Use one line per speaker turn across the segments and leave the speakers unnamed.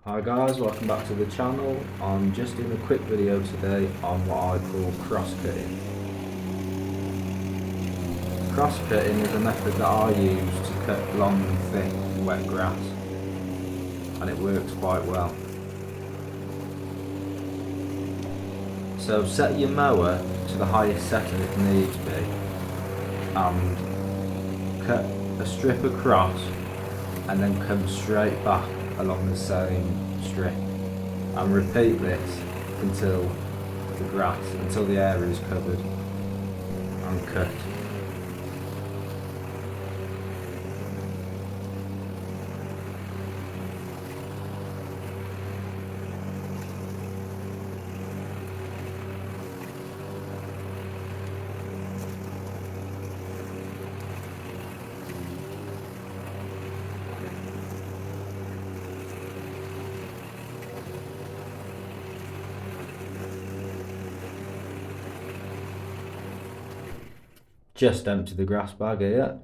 Hi guys, welcome back to the channel. I'm just doing a quick video today on what I call cross-cutting. Cross-cutting is a method that I use to cut long, thick, wet grass, and it works quite well. So set your mower to the highest setting it needs be, and cut a strip across and then come straight back along the same strip, and repeat this until the area is covered and cut. Just empty the grass bag here.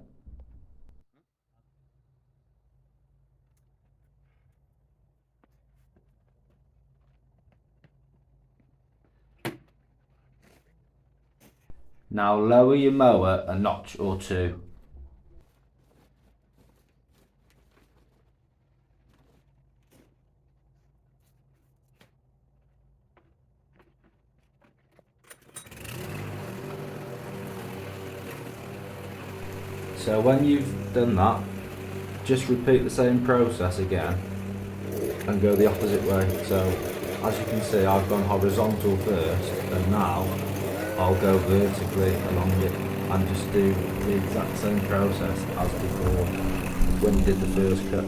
Now lower your mower a notch or two. So when you've done that, just repeat the same process again and go the opposite way. So as you can see, I've gone horizontal first, and now I'll go vertically along it and just do the exact same process as before when you did the first cut.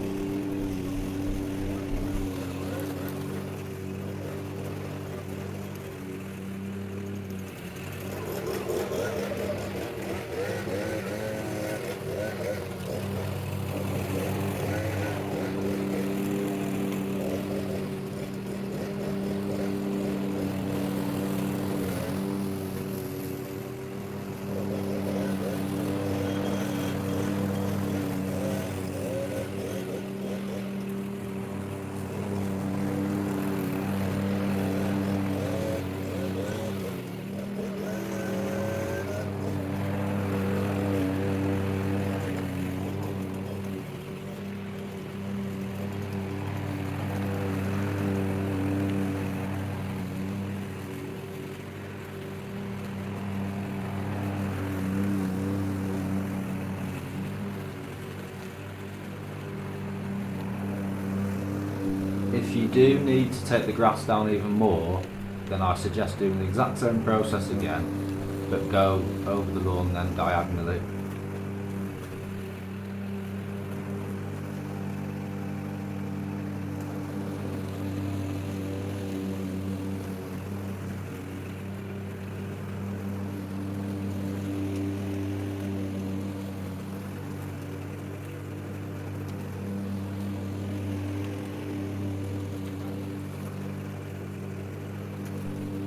If you do need to take the grass down even more, then I suggest doing the exact same process again, but go over the lawn then diagonally.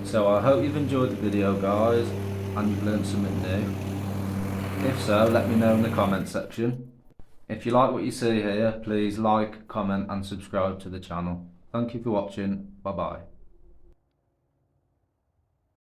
So I hope you've enjoyed the video guys, and you've learned something new. If so, let me know in the comment section. If you like what you see here, please like, comment and subscribe to the channel. Thank you for watching. Bye bye.